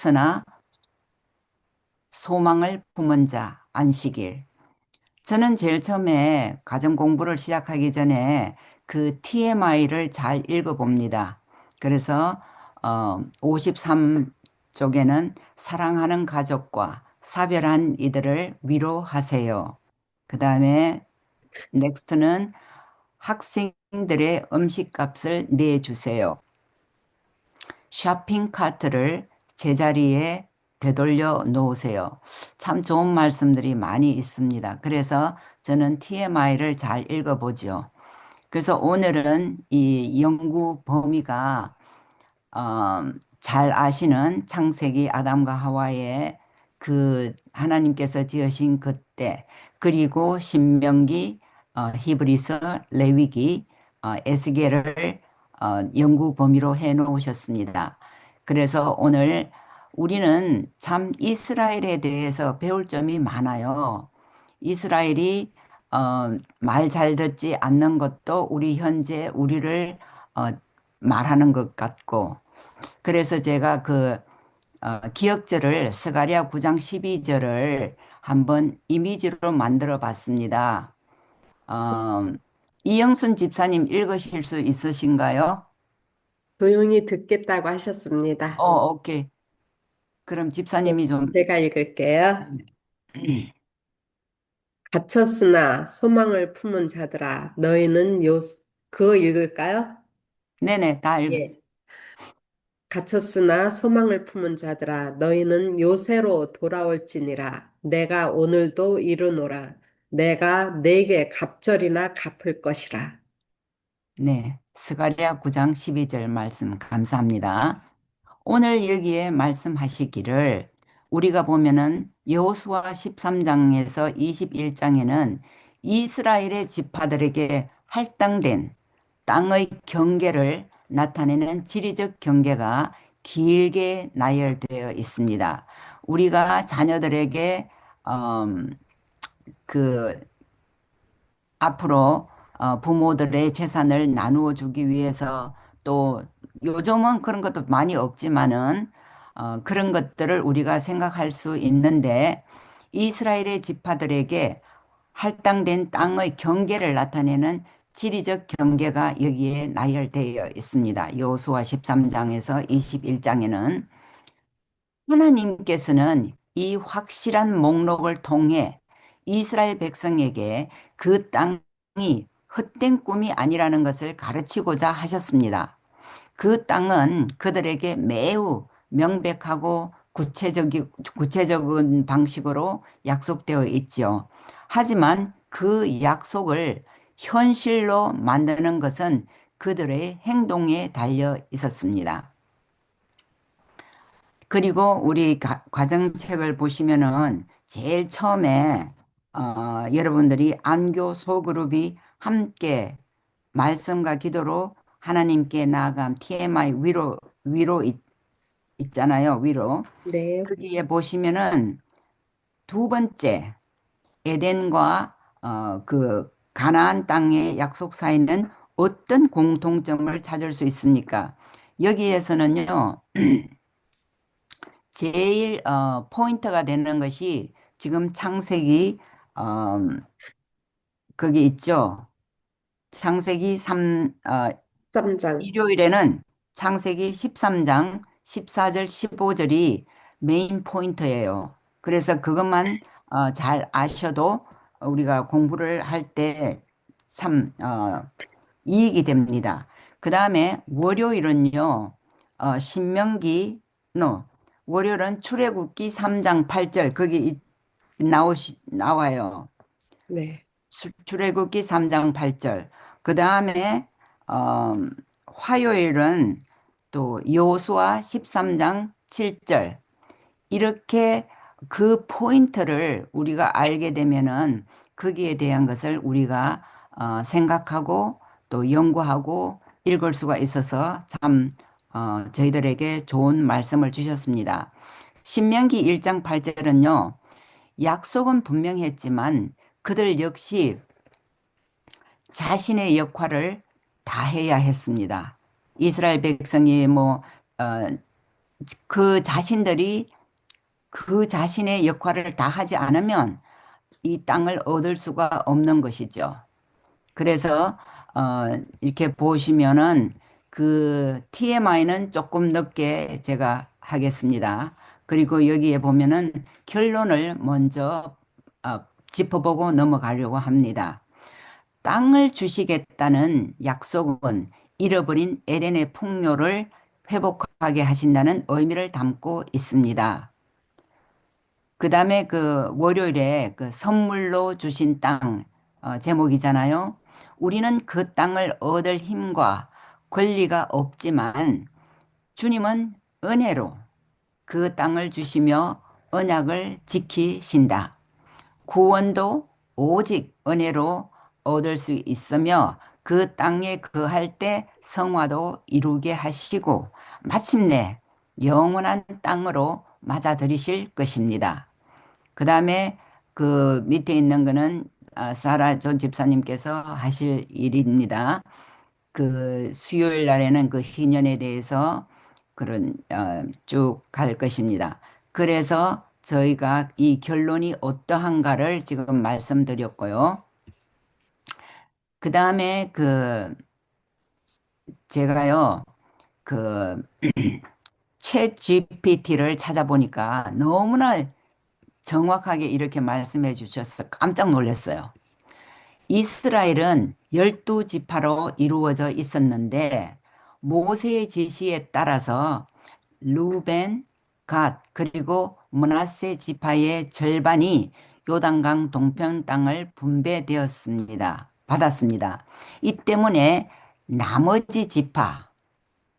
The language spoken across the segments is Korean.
갇혔으나 소망을 품은 자 안식일. 저는 제일 처음에 가정 공부를 시작하기 전에 그 TMI를 잘 읽어봅니다. 그래서 53쪽에는 사랑하는 가족과 사별한 이들을 위로하세요. 그 다음에 넥스트는 학생들의 음식값을 내주세요. 쇼핑 카트를 제자리에 되돌려 놓으세요. 참 좋은 말씀들이 많이 있습니다. 그래서 저는 TMI를 잘 읽어보죠. 그래서 오늘은 이 연구 범위가 잘 아시는 창세기 아담과 하와의 그 하나님께서 지으신 그때, 그리고 신명기, 히브리서, 레위기, 에스겔을 연구 범위로 해 놓으셨습니다. 그래서 오늘 우리는 참 이스라엘에 대해서 배울 점이 많아요. 이스라엘이 말 잘 듣지 않는 것도 우리 현재 우리를 어, 말하는 것 같고, 그래서 제가 그 기억절을 스가랴 9장 12절을 한번 이미지로 만들어 봤습니다. 어, 이영순 집사님 읽으실 수 있으신가요? 조용히 듣겠다고 하셨습니다. 오케이. 그럼 네, 집사님이 좀 제가 읽을게요. 갇혔으나 소망을 품은 자들아, 너희는 그거 읽을까요? 네네, 다 읽었어요. 예. 갇혔으나 소망을 품은 자들아, 너희는 요새로 돌아올지니라. 내가 오늘도 이르노라. 내가 네게 갑절이나 갚을 것이라. 네, 스가랴 9장 12절 말씀 감사합니다. 오늘 여기에 말씀하시기를 우리가 보면은 여호수아 13장에서 21장에는 이스라엘의 지파들에게 할당된 땅의 경계를 나타내는 지리적 경계가 길게 나열되어 있습니다. 우리가 자녀들에게 음, 그 앞으로 부모들의 재산을 나누어 주기 위해서, 또 요즘은 그런 것도 많이 없지만은 그런 것들을 우리가 생각할 수 있는데, 이스라엘의 지파들에게 할당된 땅의 경계를 나타내는 지리적 경계가 여기에 나열되어 있습니다. 여호수아 13장에서 21장에는 하나님께서는 이 확실한 목록을 통해 이스라엘 백성에게 그 땅이 헛된 꿈이 아니라는 것을 가르치고자 하셨습니다. 그 땅은 그들에게 매우 명백하고 구체적인 방식으로 약속되어 있지요. 하지만 그 약속을 현실로 만드는 것은 그들의 행동에 달려 있었습니다. 그리고 우리 과정책을 보시면은 제일 처음에 여러분들이 안교 소그룹이 함께 말씀과 기도로 하나님께 나아감 TMI 위로 있잖아요. 위로. 네, 거기에 보시면은 두 번째 에덴과 그 가나안 땅의 약속 사이는 어떤 공통점을 찾을 수 있습니까? 여기에서는요. 제일 포인트가 되는 것이 지금 창세기 어, 거기 있죠. 창세기 13장. 일요일에는 창세기 13장 14절 15절이 메인 포인트예요. 그래서 그것만 잘 아셔도 우리가 공부를 할 때 참 이익이 됩니다. 그 다음에 월요일은요, 신명기, no, 월요일은 출애굽기 3장 8절, 거기 나와요. 네, 출애굽기 3장 8절. 그 다음에, 어, 화요일은 또 여호수아 13장 7절. 이렇게 그 포인트를 우리가 알게 되면은 거기에 대한 것을 우리가 생각하고 또 연구하고 읽을 수가 있어서 참 저희들에게 좋은 말씀을 주셨습니다. 신명기 1장 8절은요. 약속은 분명했지만 그들 역시 자신의 역할을 다해야 했습니다. 이스라엘 백성이 뭐 그 자신들이 그 자신의 역할을 다 하지 않으면 이 땅을 얻을 수가 없는 것이죠. 그래서 이렇게 보시면은 그 TMI는 조금 늦게 제가 하겠습니다. 그리고 여기에 보면은 결론을 먼저 짚어보고 넘어가려고 합니다. 땅을 주시겠다는 약속은 잃어버린 에덴의 풍요를 회복하게 하신다는 의미를 담고 있습니다. 그 다음에 그 월요일에 그 선물로 주신 땅 제목이잖아요. 우리는 그 땅을 얻을 힘과 권리가 없지만 주님은 은혜로 그 땅을 주시며 언약을 지키신다. 구원도 오직 은혜로 얻을 수 있으며 그 땅에 거할 때 성화도 이루게 하시고 마침내 영원한 땅으로 맞아들이실 것입니다. 그 다음에 그 밑에 있는 거는 사라 존 집사님께서 하실 일입니다. 그 수요일 날에는 그 희년에 대해서 그런 쭉 갈 것입니다. 그래서 저희가 이 결론이 어떠한가를 지금 말씀드렸고요. 그 다음에 그 제가요 그 챗 GPT를 찾아보니까 너무나 정확하게 이렇게 말씀해 주셔서 깜짝 놀랐어요. 이스라엘은 12지파로 이루어져 있었는데 모세의 지시에 따라서 루벤, 갓, 그리고 므낫세 지파의 절반이 요단강 동편 땅을 분배되었습니다. 받았습니다. 이 때문에 나머지 지파,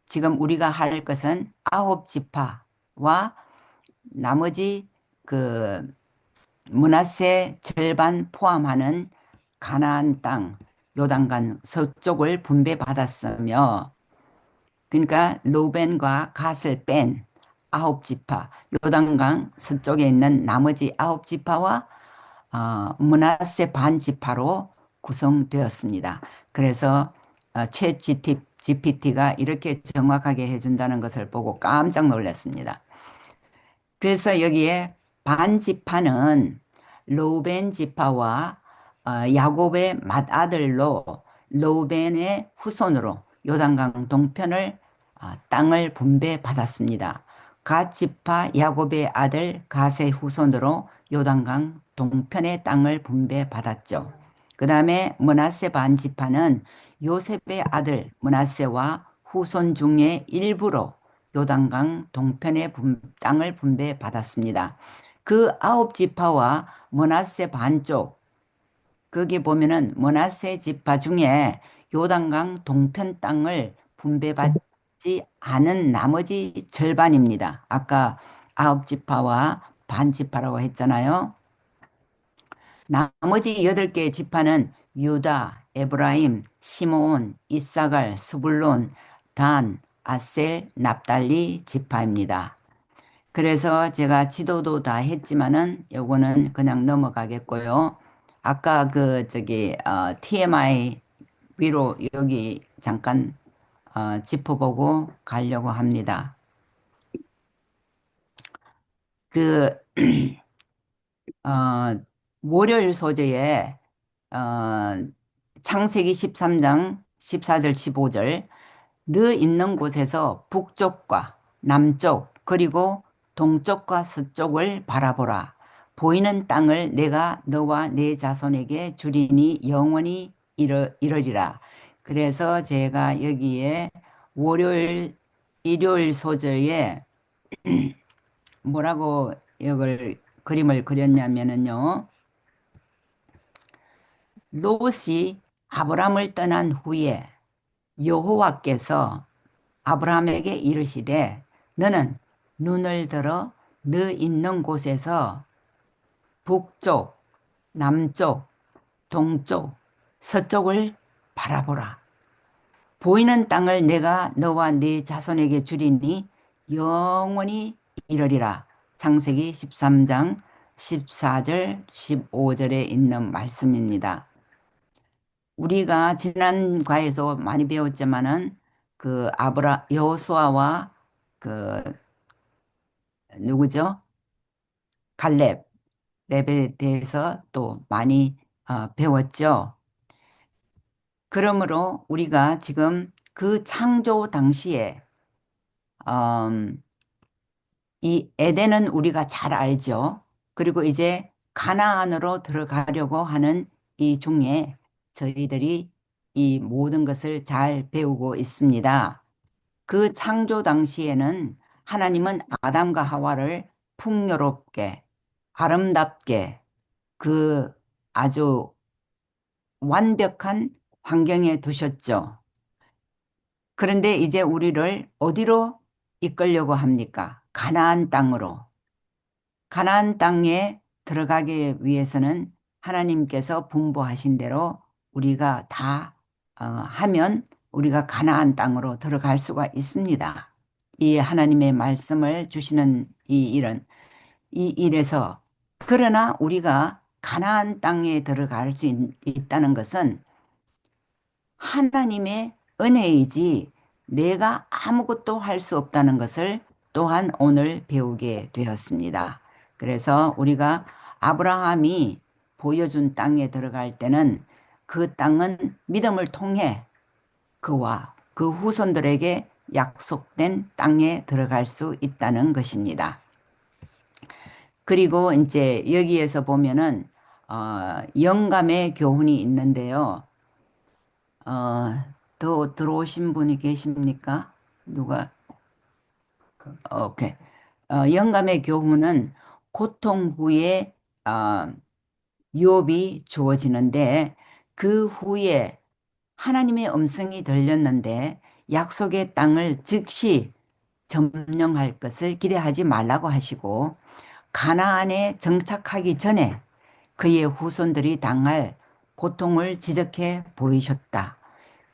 지금 우리가 할 것은 9지파와 나머지 그 므낫세 절반 포함하는 가나안 땅 요단강 서쪽을 분배받았으며 그러니까 로벤과 갓을 뺀 9지파 요단강 서쪽에 있는 나머지 9지파와 므낫세 반지파로 구성되었습니다. 그래서 최 GPT가 이렇게 정확하게 해준다는 것을 보고 깜짝 놀랐습니다. 그래서 여기에 반지파는 로벤 지파와 야곱의 맏아들로 로벤의 후손으로 요단강 동편을 땅을 분배받았습니다. 갓 지파 야곱의 아들 갓의 후손으로 요단강 동편의 땅을 분배받았죠. 그 다음에 므낫세 반지파는 요셉의 아들 므낫세와 후손 중에 일부로 요단강 동편의 땅을 분배받았습니다. 그 9지파와 므낫세 반쪽 거기 보면은 므낫세 지파 중에 요단강 동편 땅을 분배받지 않은 나머지 절반입니다. 아까 9지파와 반지파라고 했잖아요. 나머지 8개의 지파는 유다, 에브라임, 시므온, 이사갈, 스불론, 단, 아셀, 납달리 지파입니다. 그래서 제가 지도도 다 했지만은 요거는 그냥 넘어가겠고요. 아까 그 저기 TMI 위로 여기 잠깐 짚어보고 가려고 합니다. 그 어, 월요일 소재에 어, 창세기 13장 14절 15절 너 있는 곳에서 북쪽과 남쪽 그리고 동쪽과 서쪽을 바라보라. 보이는 땅을 내가 너와 네 자손에게 주리니 영원히 이르리라. 그래서 제가 여기에 월요일, 일요일 소재에 뭐라고 이걸 그림을 그렸냐면은요. 롯이 아브람을 떠난 후에 여호와께서 아브라함에게 이르시되 너는 눈을 들어 너 있는 곳에서 북쪽, 남쪽, 동쪽, 서쪽을 바라보라. 보이는 땅을 내가 너와 네 자손에게 주리니 영원히 이르리라. 창세기 13장 14절, 15절에 있는 말씀입니다. 우리가 지난 과에서 많이 배웠지만은 그 여호수아와 그 누구죠? 갈렙, 랩에 대해서 또 많이 배웠죠. 그러므로 우리가 지금 그 창조 당시에 음, 이 에덴은 우리가 잘 알죠. 그리고 이제 가나안으로 들어가려고 하는 이 중에 저희들이 이 모든 것을 잘 배우고 있습니다. 그 창조 당시에는 하나님은 아담과 하와를 풍요롭게, 아름답게 그 아주 완벽한 환경에 두셨죠. 그런데 이제 우리를 어디로 이끌려고 합니까? 가나안 땅으로. 가나안 땅에 들어가기 위해서는 하나님께서 분부하신 대로 우리가 다 하면 우리가 가나안 땅으로 들어갈 수가 있습니다. 이 하나님의 말씀을 주시는 이 일은 이 일에서 그러나 우리가 가나안 땅에 들어갈 수 있다는 것은 하나님의 은혜이지 내가 아무것도 할 수 없다는 것을 또한 오늘 배우게 되었습니다. 그래서 우리가 아브라함이 보여준 땅에 들어갈 때는 그 땅은 믿음을 통해 그와 그 후손들에게 약속된 땅에 들어갈 수 있다는 것입니다. 그리고 이제 여기에서 보면은 영감의 교훈이 있는데요. 더 들어오신 분이 계십니까? 누가? 오케이. 영감의 교훈은 고통 후에 어, 유업이 주어지는데 그 후에 하나님의 음성이 들렸는데 약속의 땅을 즉시 점령할 것을 기대하지 말라고 하시고 가나안에 정착하기 전에 그의 후손들이 당할 고통을 지적해 보이셨다.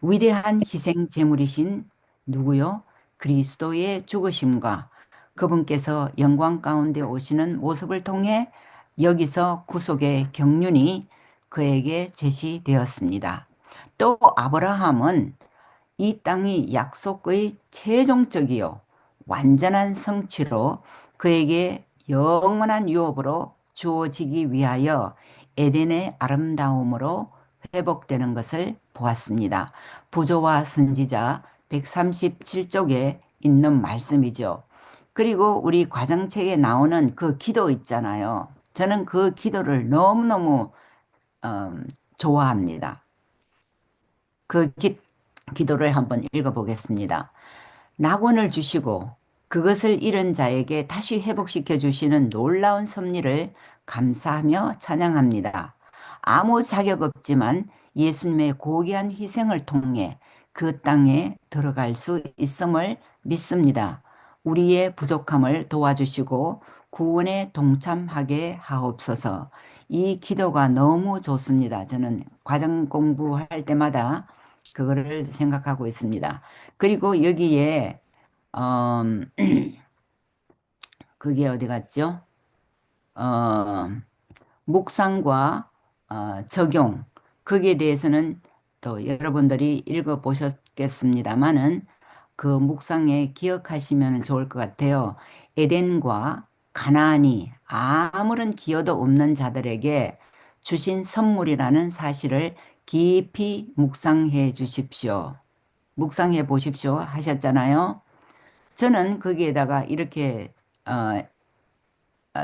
위대한 희생 제물이신 누구요? 그리스도의 죽으심과 그분께서 영광 가운데 오시는 모습을 통해 여기서 구속의 경륜이 그에게 제시되었습니다. 또 아브라함은 이 땅이 약속의 최종적이요 완전한 성취로 그에게 영원한 유업으로 주어지기 위하여 에덴의 아름다움으로 회복되는 것을 보았습니다. 부조와 선지자 137쪽에 있는 말씀이죠. 그리고 우리 과정책에 나오는 그 기도 있잖아요. 저는 그 기도를 너무너무 음, 좋아합니다. 그 기도를 한번 읽어보겠습니다. 낙원을 주시고 그것을 잃은 자에게 다시 회복시켜 주시는 놀라운 섭리를 감사하며 찬양합니다. 아무 자격 없지만 예수님의 고귀한 희생을 통해 그 땅에 들어갈 수 있음을 믿습니다. 우리의 부족함을 도와주시고 구원에 동참하게 하옵소서. 이 기도가 너무 좋습니다. 저는 과정 공부할 때마다 그거를 생각하고 있습니다. 그리고 여기에 음, 그게 어디 갔죠? 어, 묵상과 적용 거기에 대해서는 또 여러분들이 읽어보셨겠습니다마는 그 묵상에 기억하시면 좋을 것 같아요. 에덴과 가나안이 아무런 기여도 없는 자들에게 주신 선물이라는 사실을 깊이 묵상해 주십시오. 묵상해 보십시오 하셨잖아요. 저는 거기에다가 이렇게 어,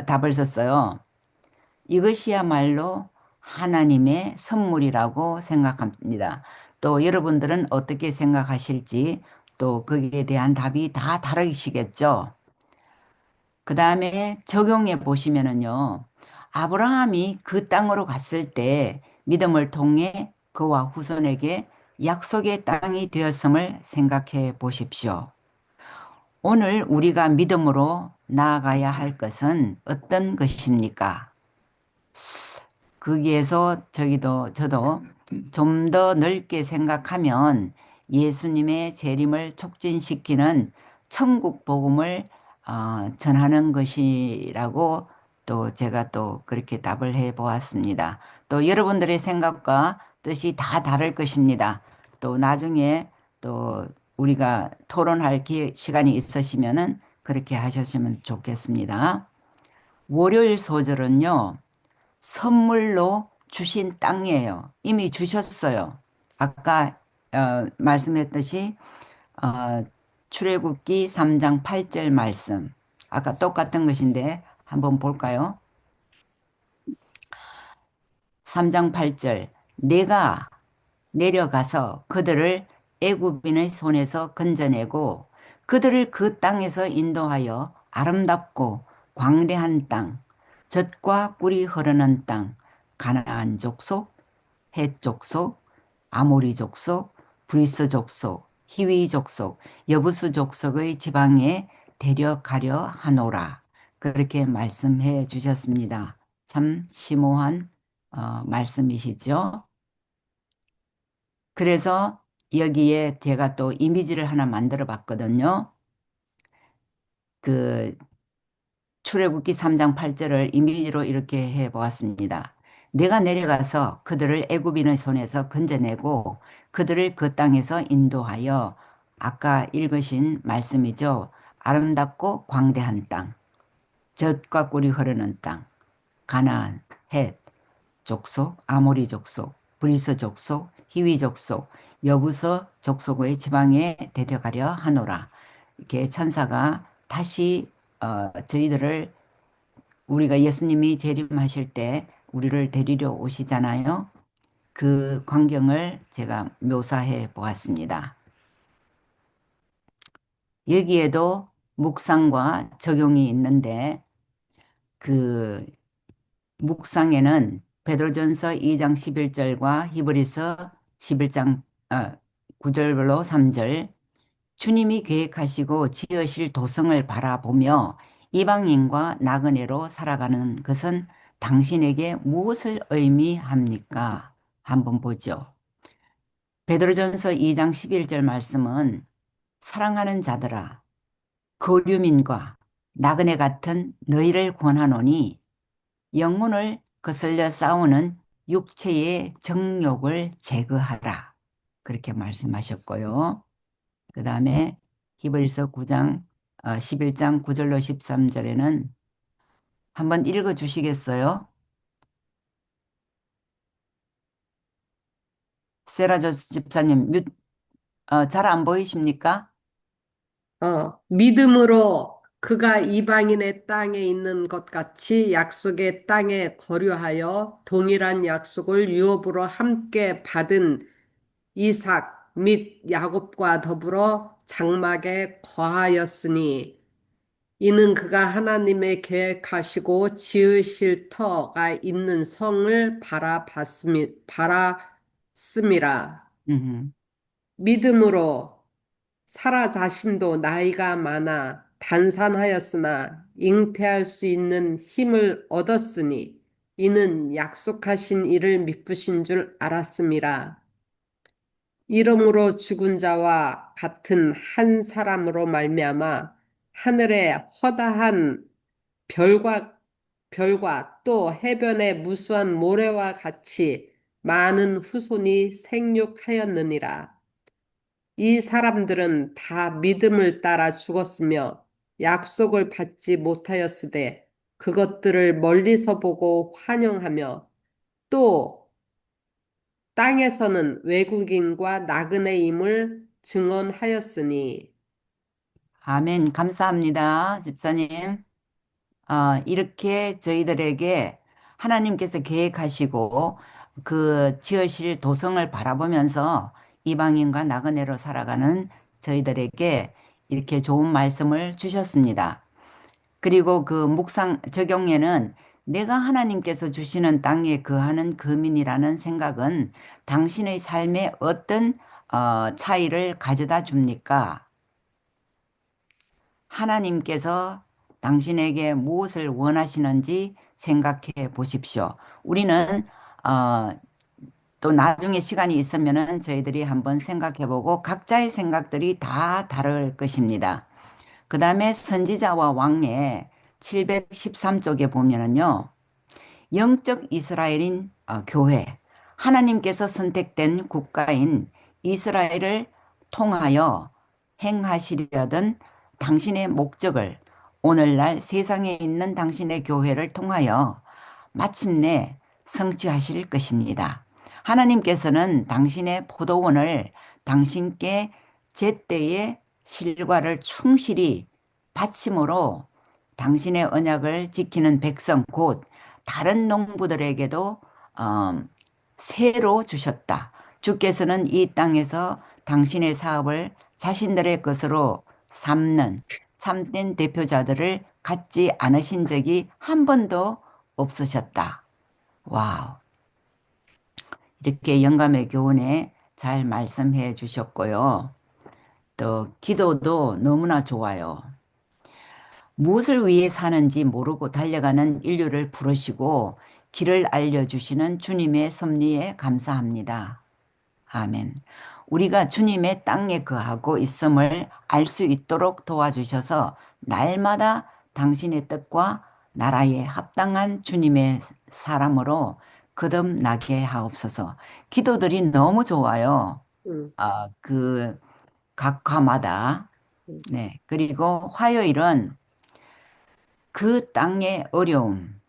답을 썼어요. 이것이야말로 하나님의 선물이라고 생각합니다. 또 여러분들은 어떻게 생각하실지 또 거기에 대한 답이 다 다르시겠죠. 그 다음에 적용해 보시면은요. 아브라함이 그 땅으로 갔을 때 믿음을 통해 그와 후손에게 약속의 땅이 되었음을 생각해 보십시오. 오늘 우리가 믿음으로 나아가야 할 것은 어떤 것입니까? 거기에서 저도 좀 더 넓게 생각하면 예수님의 재림을 촉진시키는 천국 복음을 전하는 것이라고 또 제가 또 그렇게 답을 해 보았습니다. 또 여러분들의 생각과 뜻이 다 다를 것입니다. 또 나중에 또 우리가 토론할 시간이 있으시면은 그렇게 하셨으면 좋겠습니다. 월요일 소절은요, 선물로 주신 땅이에요. 이미 주셨어요. 아까 말씀했듯이 출애굽기 3장 8절 말씀. 아까 똑같은 것인데 한번 볼까요? 3장 8절. 내가 내려가서 그들을 애굽인의 손에서 건져내고 그들을 그 땅에서 인도하여 아름답고 광대한 땅, 젖과 꿀이 흐르는 땅, 가나안 족속, 헷 족속, 아모리 족속, 브리스 족속, 히위 족속, 여부스 족속의 지방에 데려가려 하노라. 그렇게 말씀해 주셨습니다. 참 심오한 말씀이시죠. 그래서 여기에 제가 또 이미지를 하나 만들어 봤거든요. 그 출애굽기 3장 8절을 이미지로 이렇게 해 보았습니다. 내가 내려가서 그들을 애굽인의 손에서 건져내고 그들을 그 땅에서 인도하여 아까 읽으신 말씀이죠. 아름답고 광대한 땅, 젖과 꿀이 흐르는 땅, 가나안, 헷, 족속, 아모리 족속, 브리스 족속, 히위 족속, 여부서 족속의 지방에 데려가려 하노라. 이렇게 천사가 다시 저희들을 우리가 예수님이 재림하실 때 우리를 데리러 오시잖아요. 그 광경을 제가 묘사해 보았습니다. 여기에도 묵상과 적용이 있는데 그 묵상에는 베드로전서 2장 11절과 히브리서 11장 9절로 3절 주님이 계획하시고 지으실 도성을 바라보며 이방인과 나그네로 살아가는 것은 당신에게 무엇을 의미합니까? 한번 보죠. 베드로전서 2장 11절 말씀은 사랑하는 자들아 거류민과 나그네 같은 너희를 권하노니 영혼을 거슬려 싸우는 육체의 정욕을 제거하라. 그렇게 말씀하셨고요. 그 다음에 히브리서 9장 11장 9절로 13절에는 한번 읽어 주시겠어요? 세라저 집사님 잘 안 보이십니까? 믿음으로 그가 이방인의 땅에 있는 것 같이 약속의 땅에 거류하여 동일한 약속을 유업으로 함께 받은 이삭 및 야곱과 더불어 장막에 거하였으니 이는 그가 하나님의 계획하시고 지으실 터가 있는 성을 바랐음이라. 음, 믿음으로 사라 자신도 나이가 많아 단산하였으나 잉태할 수 있는 힘을 얻었으니 이는 약속하신 이를 미쁘신 줄 알았음이라. 이름으로 죽은 자와 같은 한 사람으로 말미암아 하늘의 허다한 별과 또 해변의 무수한 모래와 같이 많은 후손이 생육하였느니라. 이 사람들은 다 믿음을 따라 죽었으며 약속을 받지 못하였으되 그것들을 멀리서 보고 환영하며 또 땅에서는 외국인과 나그네임을 증언하였으니 아멘. 감사합니다, 집사님. 이렇게 저희들에게 하나님께서 계획하시고 그 지으실 도성을 바라보면서 이방인과 나그네로 살아가는 저희들에게 이렇게 좋은 말씀을 주셨습니다. 그리고 그 묵상 적용에는 내가 하나님께서 주시는 땅에 거하는 거민이라는 생각은 당신의 삶에 어떤 차이를 가져다 줍니까? 하나님께서 당신에게 무엇을 원하시는지 생각해 보십시오. 우리는 어, 또 나중에 시간이 있으면은 저희들이 한번 생각해 보고 각자의 생각들이 다 다를 것입니다. 그 다음에 선지자와 왕의 713쪽에 보면은요, 영적 이스라엘인 교회, 하나님께서 선택된 국가인 이스라엘을 통하여 행하시려던 당신의 목적을 오늘날 세상에 있는 당신의 교회를 통하여 마침내 성취하실 것입니다. 하나님께서는 당신의 포도원을 당신께 제때의 실과를 충실히 바침으로 당신의 언약을 지키는 백성 곧 다른 농부들에게도 어, 새로 주셨다. 주께서는 이 땅에서 당신의 사업을 자신들의 것으로 삼는 참된 대표자들을 갖지 않으신 적이 한 번도 없으셨다. 와우. 이렇게 영감의 교훈에 잘 말씀해 주셨고요. 또 기도도 너무나 좋아요. 무엇을 위해 사는지 모르고 달려가는 인류를 부르시고 길을 알려주시는 주님의 섭리에 감사합니다. 아멘. 우리가 주님의 땅에 거하고 있음을 알 수 있도록 도와주셔서 날마다 당신의 뜻과 나라에 합당한 주님의 사람으로 거듭나게 하옵소서. 기도들이 너무 좋아요. 음, 각 과마다. 음, 네. 그리고 화요일은 그 땅의 어려움,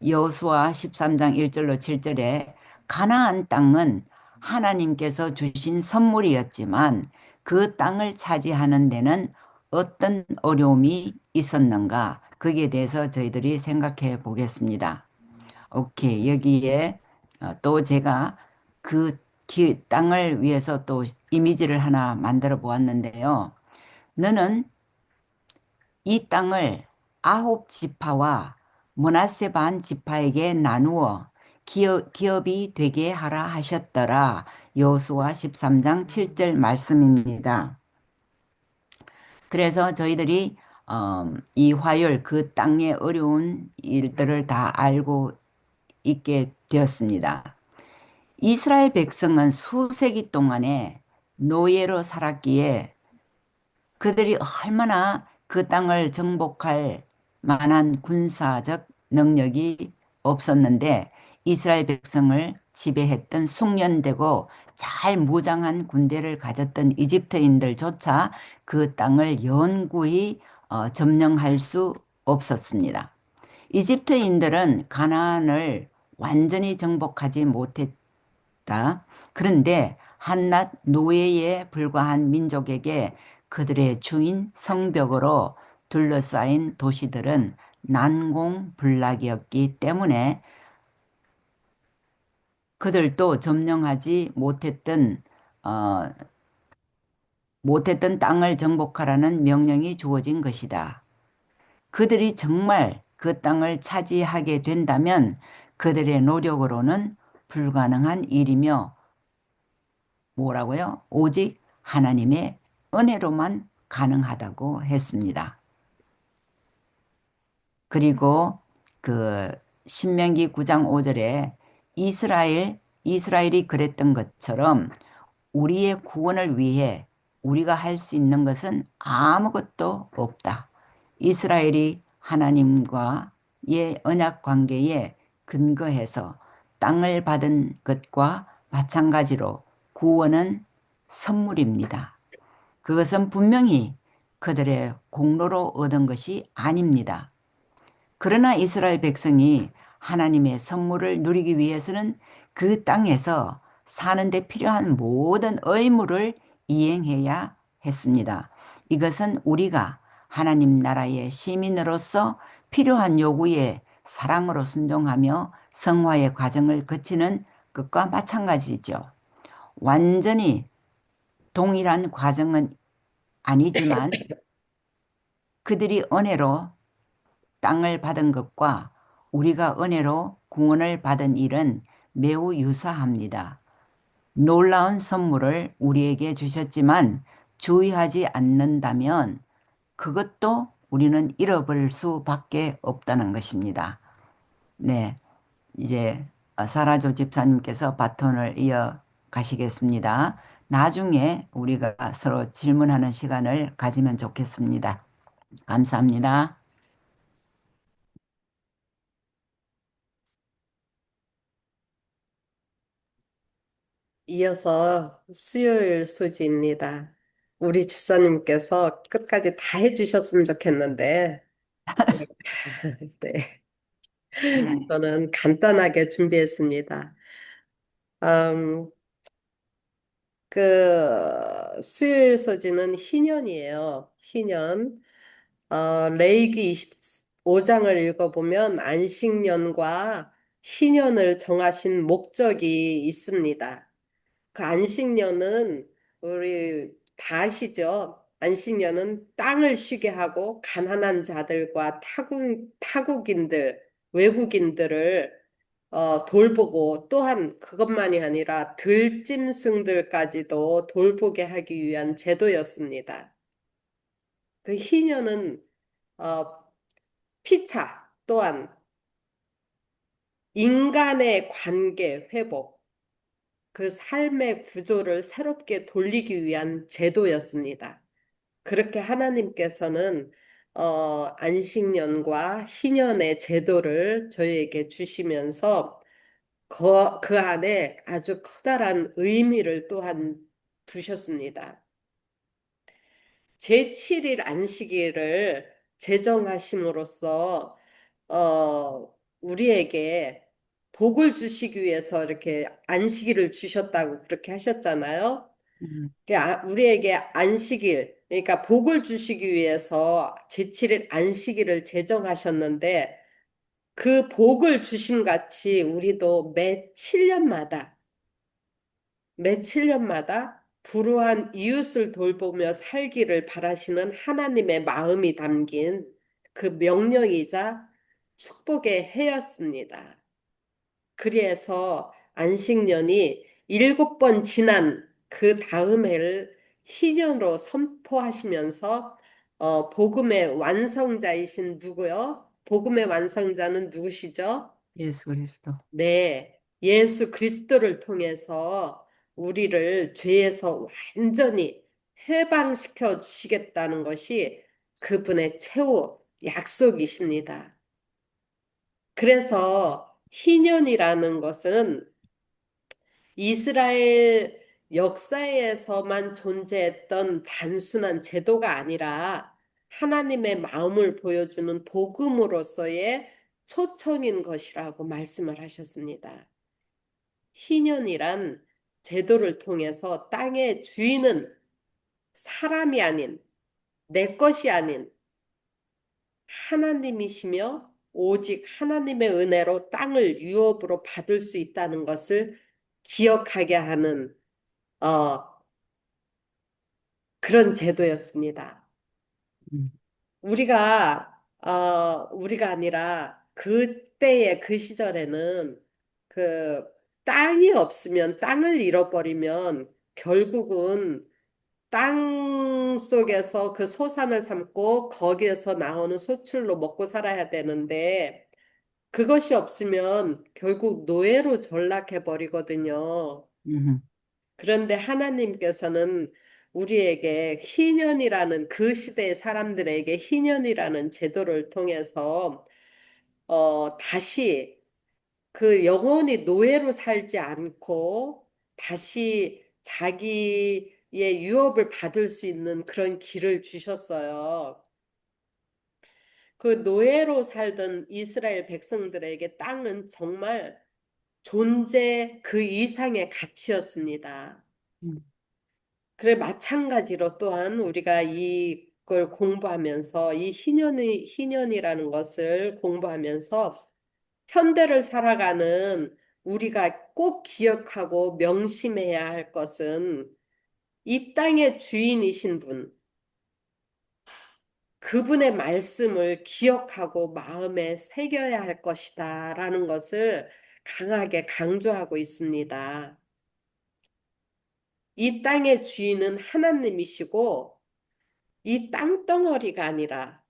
여호수아 13장 1절로 7절에 가나안 땅은 하나님께서 주신 선물이었지만 그 땅을 차지하는 데는 어떤 어려움이 있었는가? 거기에 대해서 저희들이 생각해 보겠습니다. 오케이. 여기에 또 제가 그 땅을 위해서 또 이미지를 하나 만들어 보았는데요. 너는 이 땅을 아홉 지파와 므낫세 반 지파에게 나누어 기업이 되게 하라 하셨더라. 여호수아 13장 7절 말씀입니다. 그래서 저희들이 이 화요일 그 땅의 어려운 일들을 다 알고 있게 되었습니다. 이스라엘 백성은 수세기 동안에 노예로 살았기에 그들이 얼마나 그 땅을 정복할 만한 군사적 능력이 없었는데 이스라엘 백성을 지배했던 숙련되고 잘 무장한 군대를 가졌던 이집트인들조차 그 땅을 영구히 점령할 수 없었습니다. 이집트인들은 가나안을 완전히 정복하지 못했다. 그런데 한낱 노예에 불과한 민족에게 그들의 주인 성벽으로 둘러싸인 도시들은 난공불락이었기 때문에 그들도 점령하지 어, 못했던 땅을 정복하라는 명령이 주어진 것이다. 그들이 정말 그 땅을 차지하게 된다면 그들의 노력으로는 불가능한 일이며 뭐라고요? 오직 하나님의 은혜로만 가능하다고 했습니다. 그리고 그 신명기 9장 5절에 이스라엘이 그랬던 것처럼 우리의 구원을 위해 우리가 할 수 있는 것은 아무것도 없다. 이스라엘이 하나님과의 언약 관계에 근거해서 땅을 받은 것과 마찬가지로 구원은 선물입니다. 그것은 분명히 그들의 공로로 얻은 것이 아닙니다. 그러나 이스라엘 백성이 하나님의 선물을 누리기 위해서는 그 땅에서 사는데 필요한 모든 의무를 이행해야 했습니다. 이것은 우리가 하나님 나라의 시민으로서 필요한 요구에 사랑으로 순종하며 성화의 과정을 거치는 것과 마찬가지죠. 완전히 동일한 과정은 아니지만 그들이 은혜로 땅을 받은 것과 우리가 은혜로 구원을 받은 일은 매우 유사합니다. 놀라운 선물을 우리에게 주셨지만 주의하지 않는다면 그것도 우리는 잃어버릴 수밖에 없다는 것입니다. 네, 이제 사라조 집사님께서 바톤을 이어 가시겠습니다. 나중에 우리가 서로 질문하는 시간을 가지면 좋겠습니다. 감사합니다. 이어서 수요일 소지입니다. 우리 집사님께서 끝까지 다 해주셨으면 좋겠는데, 네. 저는 간단하게 준비했습니다. 음, 수요일 서지는 희년이에요. 희년. 레위기 25장을 읽어보면 안식년과 희년을 정하신 목적이 있습니다. 그 안식년은 우리 다 아시죠? 안식년은 땅을 쉬게 하고 가난한 자들과 타국인들, 외국인들을 돌보고 또한 그것만이 아니라 들짐승들까지도 돌보게 하기 위한 제도였습니다. 그 희년은 어, 피차 또한 인간의 관계 회복, 그 삶의 구조를 새롭게 돌리기 위한 제도였습니다. 그렇게 하나님께서는 안식년과 희년의 제도를 저희에게 주시면서 그 안에 아주 커다란 의미를 또한 두셨습니다. 제7일 안식일을 제정하심으로써 우리에게 복을 주시기 위해서 이렇게 안식일을 주셨다고 그렇게 하셨잖아요. 음, 우리에게 안식일, 그러니까 복을 주시기 위해서 제7일 안식일을 제정하셨는데 그 복을 주심 같이 우리도 매 7년마다 불우한 이웃을 돌보며 살기를 바라시는 하나님의 마음이 담긴 그 명령이자 축복의 해였습니다. 그래서 안식년이 7번 지난 그 다음 해를 희년으로 선포하시면서 복음의 완성자이신 누구요? 복음의 완성자는 누구시죠? 예수 그리스도. 네, 예수 그리스도를 통해서 우리를 죄에서 완전히 해방시켜 주시겠다는 것이 그분의 최후 약속이십니다. 그래서 희년이라는 것은 이스라엘 역사에서만 존재했던 단순한 제도가 아니라 하나님의 마음을 보여주는 복음으로서의 초청인 것이라고 말씀을 하셨습니다. 희년이란 제도를 통해서 땅의 주인은 사람이 아닌 내 것이 아닌 하나님이시며 오직 하나님의 은혜로 땅을 유업으로 받을 수 있다는 것을 기억하게 하는 어, 그런 제도였습니다. 음, 우리가 아니라 그때의 그 시절에는 그 땅이 없으면 땅을 잃어버리면 결국은 땅 속에서 그 소산을 삼고 거기에서 나오는 소출로 먹고 살아야 되는데 그것이 없으면 결국 노예로 전락해 버리거든요. 음, 그런데 하나님께서는 우리에게 희년이라는 그 시대의 사람들에게 희년이라는 제도를 통해서 다시 그 영원히 노예로 살지 않고 다시 자기의 유업을 받을 수 있는 그런 길을 주셨어요. 그 노예로 살던 이스라엘 백성들에게 땅은 정말 존재 그 이상의 가치였습니다. 음, 그래, 마찬가지로 또한 우리가 이걸 공부하면서 이 희년이라는 것을 공부하면서 현대를 살아가는 우리가 꼭 기억하고 명심해야 할 것은 이 땅의 주인이신 분, 그분의 말씀을 기억하고 마음에 새겨야 할 것이다 라는 것을 강하게 강조하고 있습니다. 이 땅의 주인은 하나님이시고 이 땅덩어리가 아니라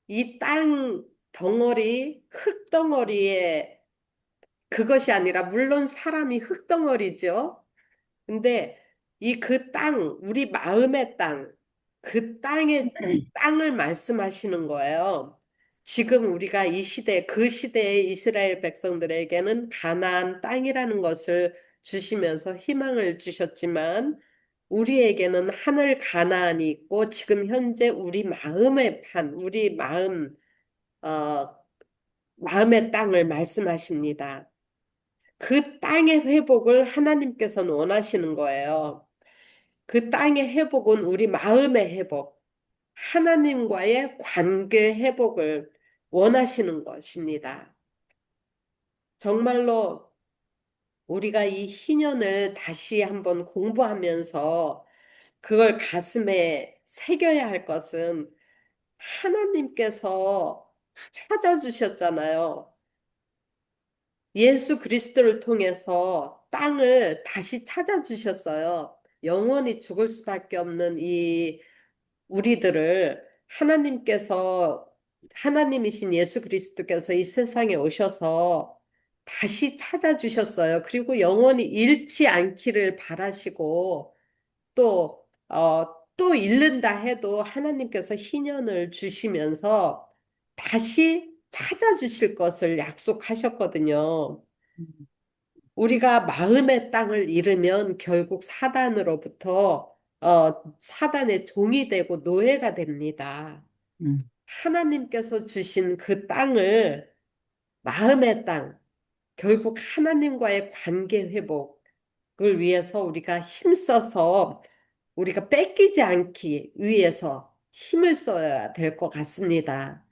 이 땅 덩어리, 흙덩어리에 그것이 아니라 물론 사람이 흙덩어리죠. 근데 이 그 땅, 우리 마음의 땅, 그 땅을 말씀하시는 거예요. 지금 우리가 이 시대, 그 시대의 이스라엘 백성들에게는 가나안 땅이라는 것을 주시면서 희망을 주셨지만 우리에게는 하늘 가나안이 있고 지금 현재 우리 마음의 우리 어, 마음의 땅을 말씀하십니다. 그 땅의 회복을 하나님께서는 원하시는 거예요. 그 땅의 회복은 우리 마음의 회복, 하나님과의 관계 회복을 원하시는 것입니다. 정말로 우리가 이 희년을 다시 한번 공부하면서 그걸 가슴에 새겨야 할 것은 하나님께서 찾아주셨잖아요. 예수 그리스도를 통해서 땅을 다시 찾아주셨어요. 영원히 죽을 수밖에 없는 이 우리들을 하나님이신 예수 그리스도께서 이 세상에 오셔서 다시 찾아주셨어요. 그리고 영원히 잃지 않기를 바라시고 또 잃는다 해도 하나님께서 희년을 주시면서 다시 찾아주실 것을 약속하셨거든요. 우리가 마음의 땅을 잃으면 결국 사단의 종이 되고 노예가 됩니다. 음, 하나님께서 주신 그 땅을, 마음의 땅, 결국 하나님과의 관계 회복을 위해서 우리가 힘써서 우리가 뺏기지 않기 위해서 힘을 써야 될 것 같습니다.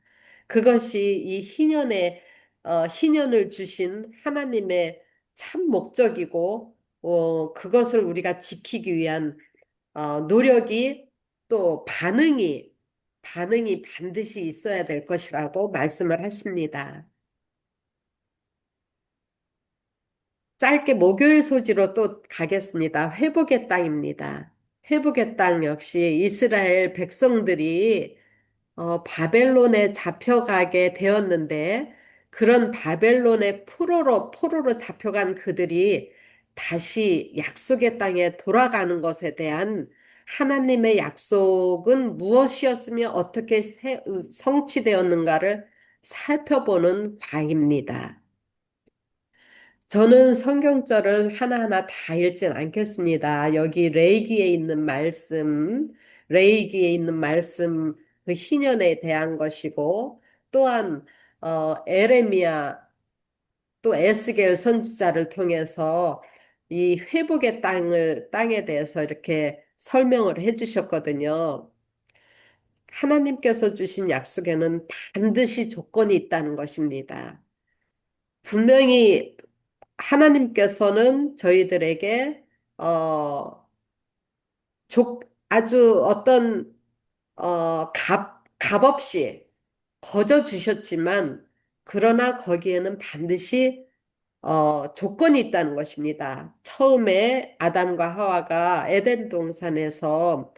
그것이 이 희년을 주신 하나님의 참 목적이고, 그것을 우리가 지키기 위한 노력이 또 반응이 반드시 있어야 될 것이라고 말씀을 하십니다. 짧게 목요일 소지로 또 가겠습니다. 회복의 땅입니다. 회복의 땅 역시 이스라엘 백성들이 바벨론에 잡혀가게 되었는데 그런 바벨론의 포로로 잡혀간 그들이 다시 약속의 땅에 돌아가는 것에 대한 하나님의 약속은 무엇이었으며 어떻게 성취되었는가를 살펴보는 과입니다. 저는 성경절을 하나하나 다 읽진 않겠습니다. 여기 레이기에 있는 말씀, 그 희년에 대한 것이고, 또한, 에레미야, 또 에스겔 선지자를 통해서 이 회복의 땅에 대해서 이렇게 설명을 해 주셨거든요. 하나님께서 주신 약속에는 반드시 조건이 있다는 것입니다. 분명히 하나님께서는 저희들에게 어, 아주 어떤 값없이 거저 주셨지만 그러나 거기에는 반드시 조건이 있다는 것입니다. 처음에 아담과 하와가 에덴 동산에서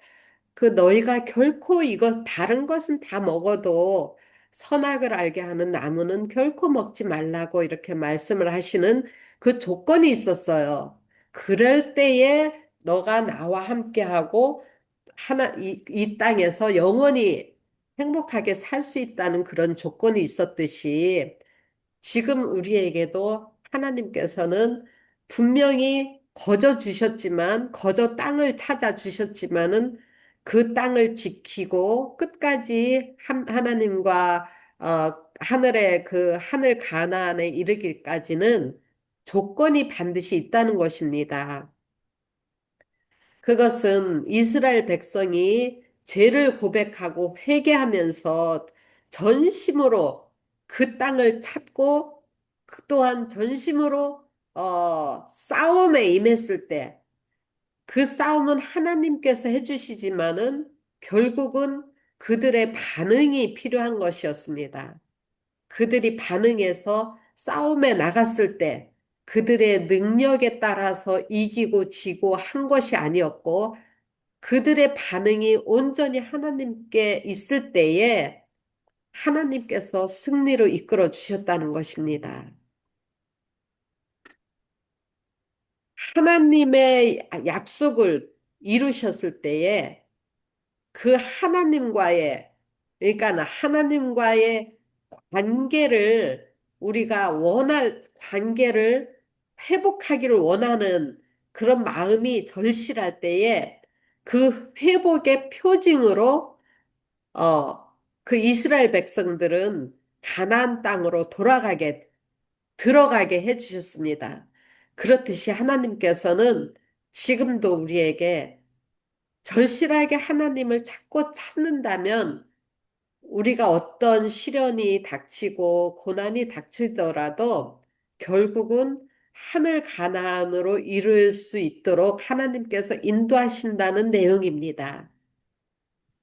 그 너희가 결코 이것 다른 것은 다 먹어도 선악을 알게 하는 나무는 결코 먹지 말라고 이렇게 말씀을 하시는 그 조건이 있었어요. 그럴 때에 너가 나와 함께하고 이 땅에서 영원히 행복하게 살 수 있다는 그런 조건이 있었듯이 지금 우리에게도 하나님께서는 분명히 거저 땅을 찾아 주셨지만은 그 땅을 지키고 끝까지 하나님과 하늘의 그 하늘 가나안에 이르기까지는 조건이 반드시 있다는 것입니다. 그것은 이스라엘 백성이 죄를 고백하고 회개하면서 전심으로 그 땅을 찾고 또한 전심으로 싸움에 임했을 때 그 싸움은 하나님께서 해주시지만은 결국은 그들의 반응이 필요한 것이었습니다. 그들이 반응해서 싸움에 나갔을 때 그들의 능력에 따라서 이기고 지고 한 것이 아니었고 그들의 반응이 온전히 하나님께 있을 때에 하나님께서 승리로 이끌어 주셨다는 것입니다. 하나님의 약속을 이루셨을 때에 그 그러니까 하나님과의 관계를 회복하기를 원하는 그런 마음이 절실할 때에 그 회복의 표징으로 그 이스라엘 백성들은 가나안 땅으로 들어가게 해주셨습니다. 그렇듯이 하나님께서는 지금도 우리에게 절실하게 하나님을 찾고 찾는다면 우리가 어떤 시련이 닥치고 고난이 닥치더라도 결국은 하늘 가나안으로 이룰 수 있도록 하나님께서 인도하신다는 내용입니다.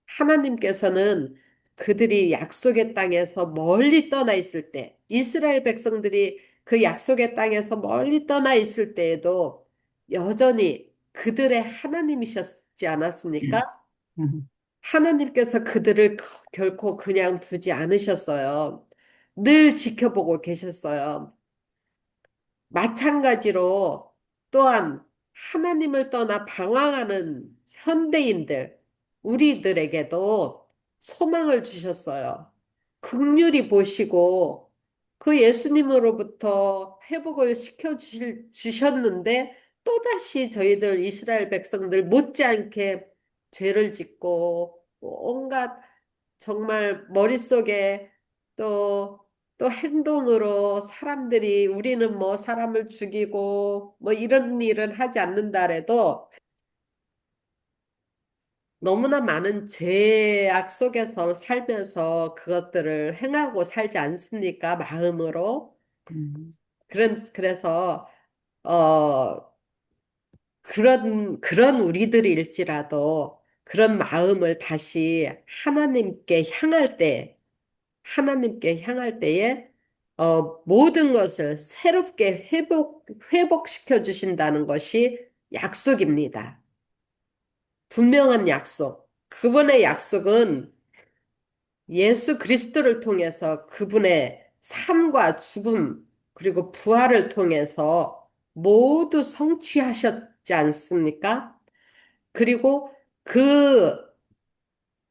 하나님께서는 그들이 약속의 땅에서 멀리 떠나 있을 때, 이스라엘 백성들이 그 약속의 땅에서 멀리 떠나 있을 때에도 여전히 그들의 하나님이셨지 않았습니까? 음, 하나님께서 그들을 결코 그냥 두지 않으셨어요. 늘 지켜보고 계셨어요. 마찬가지로 또한 하나님을 떠나 방황하는 현대인들, 우리들에게도 소망을 주셨어요. 긍휼히 보시고 그 예수님으로부터 회복을 주셨는데 또다시 저희들 이스라엘 백성들 못지않게 죄를 짓고 온갖 정말 머릿속에 또 또 행동으로 사람들이 우리는 뭐 사람을 죽이고 뭐 이런 일은 하지 않는다 해도 너무나 많은 죄악 속에서 살면서 그것들을 행하고 살지 않습니까? 마음으로. 음, 그래서 어 그런 우리들일지라도 그런 마음을 다시 하나님께 향할 때에 모든 것을 새롭게 회복시켜 주신다는 것이 약속입니다. 분명한 약속. 그분의 약속은 예수 그리스도를 통해서 그분의 삶과 죽음, 그리고 부활을 통해서 모두 성취하셨지 않습니까? 그리고 그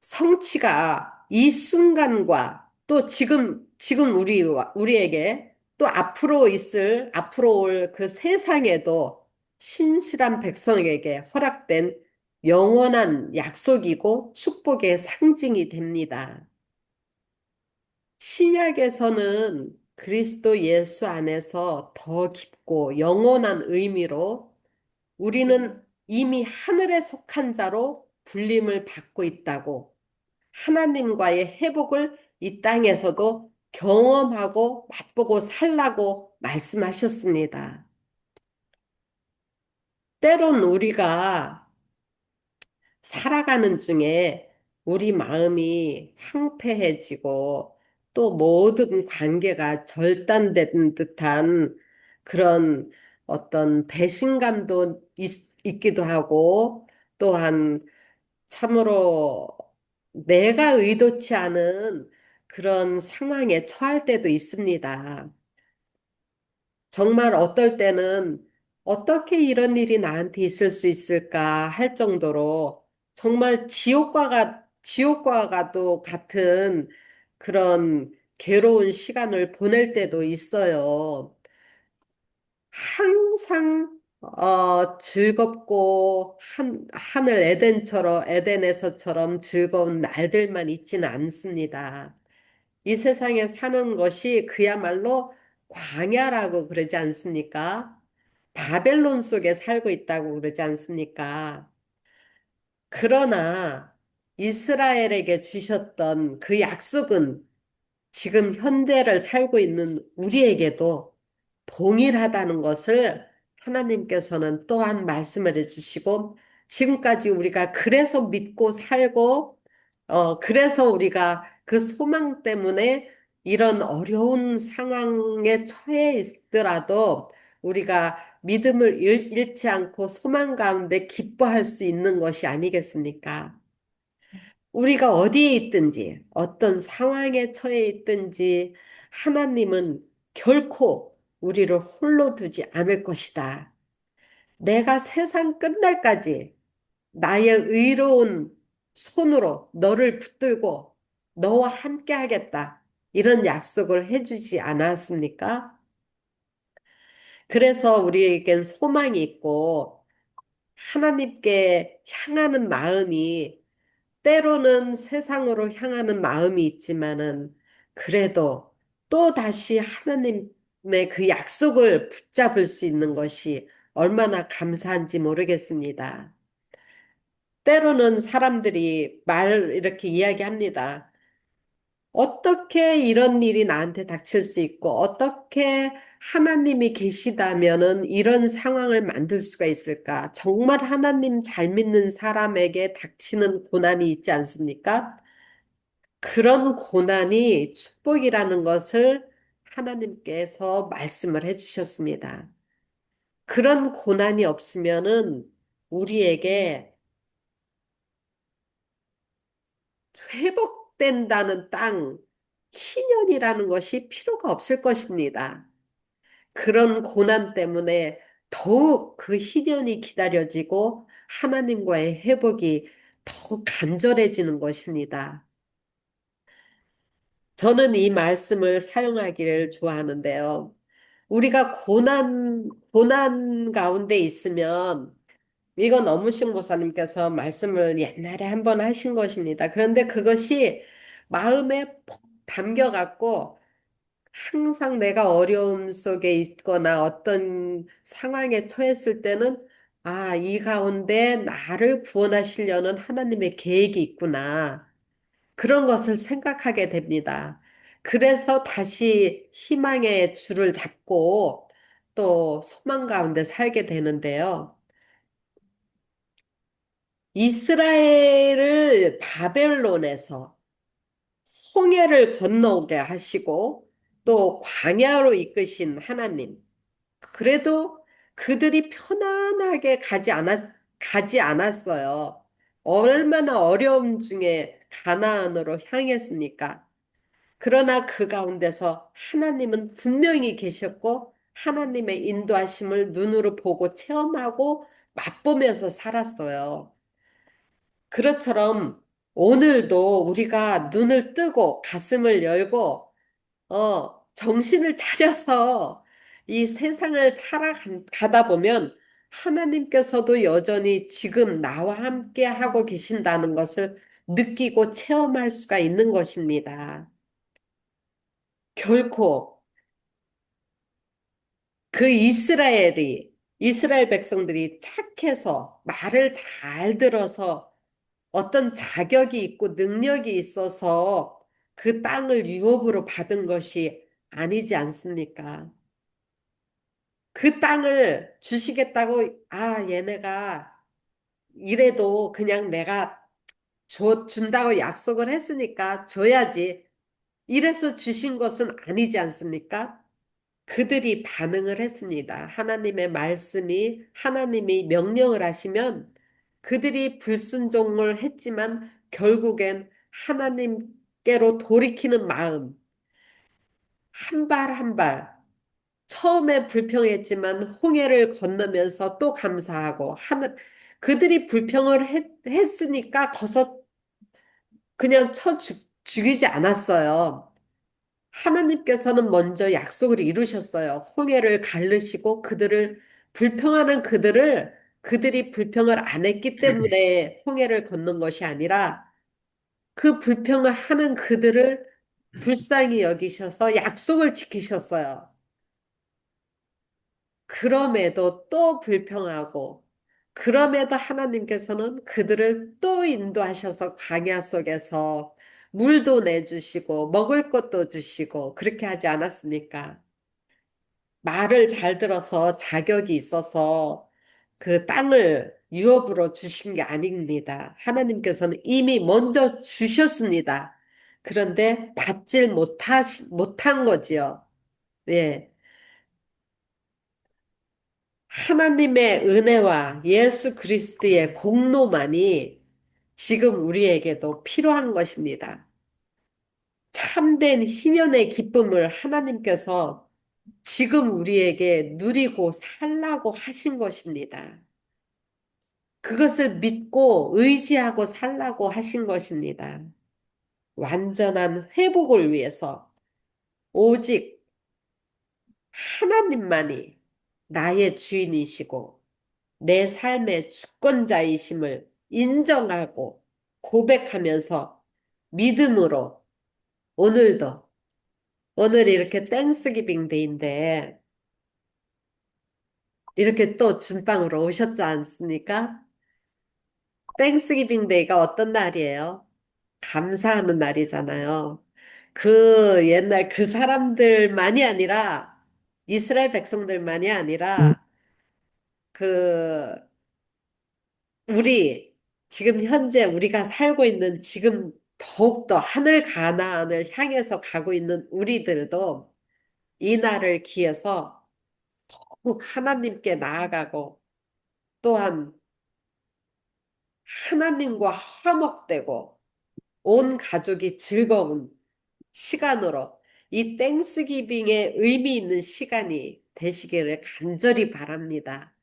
성취가 이 순간과 또 지금 우리에게 또 앞으로 올 그 세상에도 신실한 백성에게 허락된 영원한 약속이고 축복의 상징이 됩니다. 신약에서는 그리스도 예수 안에서 더 깊고 영원한 의미로 우리는 이미 하늘에 속한 자로 불림을 받고 있다고 하나님과의 회복을 이 땅에서도 경험하고 맛보고 살라고 말씀하셨습니다. 때론 우리가 살아가는 중에 우리 마음이 황폐해지고 또 모든 관계가 절단된 듯한 그런 어떤 배신감도 있기도 하고 또한 참으로 내가 의도치 않은 그런 상황에 처할 때도 있습니다. 정말 어떨 때는 어떻게 이런 일이 나한테 있을 수 있을까 할 정도로 정말 지옥과도 같은 그런 괴로운 시간을 보낼 때도 있어요. 항상 즐겁고 하늘 에덴에서처럼 즐거운 날들만 있지는 않습니다. 이 세상에 사는 것이 그야말로 광야라고 그러지 않습니까? 바벨론 속에 살고 있다고 그러지 않습니까? 그러나 이스라엘에게 주셨던 그 약속은 지금 현대를 살고 있는 우리에게도 동일하다는 것을 하나님께서는 또한 말씀을 해주시고 지금까지 우리가 그래서 믿고 살고 그래서 우리가 그 소망 때문에 이런 어려운 상황에 처해 있더라도 우리가 믿음을 잃지 않고 소망 가운데 기뻐할 수 있는 것이 아니겠습니까? 우리가 어디에 있든지, 어떤 상황에 처해 있든지, 하나님은 결코 우리를 홀로 두지 않을 것이다. 내가 세상 끝날까지 나의 의로운 손으로 너를 붙들고 너와 함께 하겠다. 이런 약속을 해주지 않았습니까? 그래서 우리에겐 소망이 있고, 하나님께 향하는 마음이 때로는 세상으로 향하는 마음이 있지만은 그래도 또 다시 하나님의 그 약속을 붙잡을 수 있는 것이 얼마나 감사한지 모르겠습니다. 때로는 사람들이 이렇게 이야기합니다. 어떻게 이런 일이 나한테 닥칠 수 있고, 어떻게 하나님이 계시다면은 이런 상황을 만들 수가 있을까? 정말 하나님 잘 믿는 사람에게 닥치는 고난이 있지 않습니까? 그런 고난이 축복이라는 것을 하나님께서 말씀을 해주셨습니다. 그런 고난이 없으면은 우리에게 회복된다는 땅, 희년이라는 것이 필요가 없을 것입니다. 그런 고난 때문에 더욱 그 희년이 기다려지고 하나님과의 회복이 더욱 간절해지는 것입니다. 저는 이 말씀을 사용하기를 좋아하는데요. 우리가 고난 가운데 있으면 이건 어무식 목사님께서 말씀을 옛날에 한번 하신 것입니다. 그런데 그것이 마음에 푹 담겨갖고 항상 내가 어려움 속에 있거나 어떤 상황에 처했을 때는 아, 이 가운데 나를 구원하시려는 하나님의 계획이 있구나. 그런 것을 생각하게 됩니다. 그래서 다시 희망의 줄을 잡고 또 소망 가운데 살게 되는데요. 이스라엘을 바벨론에서 홍해를 건너오게 하시고 또 광야로 이끄신 하나님. 그래도 그들이 편안하게 가지 않았어요. 얼마나 어려움 중에 가나안으로 향했습니까? 그러나 그 가운데서 하나님은 분명히 계셨고 하나님의 인도하심을 눈으로 보고 체험하고 맛보면서 살았어요. 그것처럼 오늘도 우리가 눈을 뜨고 가슴을 열고 정신을 차려서 이 세상을 살아가다 보면 하나님께서도 여전히 지금 나와 함께 하고 계신다는 것을 느끼고 체험할 수가 있는 것입니다. 결코 그 이스라엘 백성들이 착해서 말을 잘 들어서 어떤 자격이 있고 능력이 있어서 그 땅을 유업으로 받은 것이 아니지 않습니까? 그 땅을 주시겠다고, 아, 얘네가 이래도 그냥 내가 준다고 약속을 했으니까 줘야지. 이래서 주신 것은 아니지 않습니까? 그들이 반응을 했습니다. 하나님의 말씀이, 하나님이 명령을 하시면 그들이 불순종을 했지만 결국엔 하나님께로 돌이키는 마음, 한 발 한 발, 처음에 불평했지만 홍해를 건너면서 또 감사하고, 그들이 했으니까 거서 그냥 죽이지 않았어요. 하나님께서는 먼저 약속을 이루셨어요. 홍해를 가르시고 그들이 불평을 안 했기 때문에 홍해를 건넌 것이 아니라 그 불평을 하는 그들을 불쌍히 여기셔서 약속을 지키셨어요. 그럼에도 또 불평하고 그럼에도 하나님께서는 그들을 또 인도하셔서 광야 속에서 물도 내주시고 먹을 것도 주시고 그렇게 하지 않았습니까? 말을 잘 들어서 자격이 있어서 그 땅을 유업으로 주신 게 아닙니다. 하나님께서는 이미 먼저 주셨습니다. 그런데 못한 거지요. 예. 하나님의 은혜와 예수 그리스도의 공로만이 지금 우리에게도 필요한 것입니다. 참된 희년의 기쁨을 하나님께서 지금 우리에게 누리고 살라고 하신 것입니다. 그것을 믿고 의지하고 살라고 하신 것입니다. 완전한 회복을 위해서 오직 하나님만이 나의 주인이시고 내 삶의 주권자이심을 인정하고 고백하면서 믿음으로 오늘도 오늘 이렇게 땡스기빙 데이인데 이렇게 또 준방으로 오셨지 않습니까? 땡스기빙 데이가 어떤 날이에요? 감사하는 날이잖아요. 그 옛날 그 사람들만이 아니라 이스라엘 백성들만이 아니라 그 우리 지금 현재 우리가 살고 있는 지금 더욱더 하늘 가나안을 향해서 가고 있는 우리들도 이 날을 기해서 꼭 하나님께 나아가고 또한 하나님과 화목되고 온 가족이 즐거운 시간으로 이 땡스기빙의 의미 있는 시간이 되시기를 간절히 바랍니다.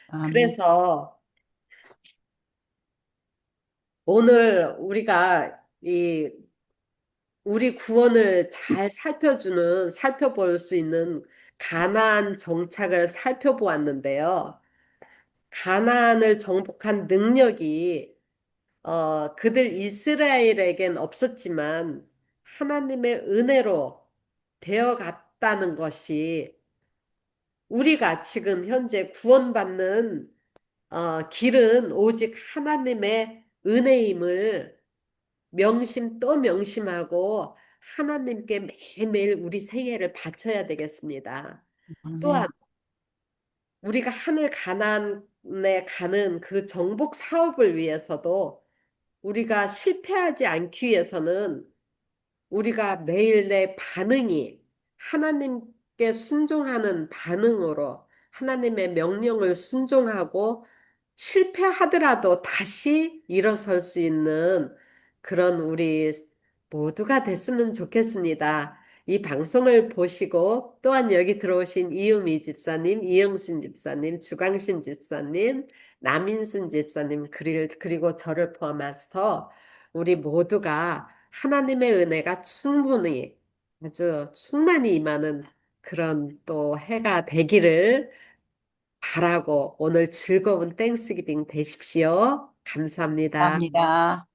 아멘. 그래서 오늘 우리가 이 우리 구원을 잘 살펴볼 수 있는 가나안 정착을 살펴보았는데요. 가나안을 정복한 능력이 그들 이스라엘에겐 없었지만 하나님의 은혜로 되어갔다는 것이 우리가 지금 현재 구원받는 길은 오직 하나님의 은혜임을 명심 또 명심하고 하나님께 매일매일 우리 생애를 바쳐야 되겠습니다. 또한 아멘. 우리가 하늘 가나안에 가는 그 정복 사업을 위해서도 우리가 실패하지 않기 위해서는 우리가 매일 내 반응이 하나님께 순종하는 반응으로 하나님의 명령을 순종하고 실패하더라도 다시 일어설 수 있는 그런 우리 모두가 됐으면 좋겠습니다. 이 방송을 보시고 또한 여기 들어오신 이유미 집사님, 이영신 집사님, 주광신 집사님, 남인순 집사님, 그리고 저를 포함해서 우리 모두가 하나님의 은혜가 충분히 아주 충만히 임하는 그런 또 해가 되기를 바라고 오늘 즐거운 땡스기빙 되십시오. 감사합니다. 감사합니다.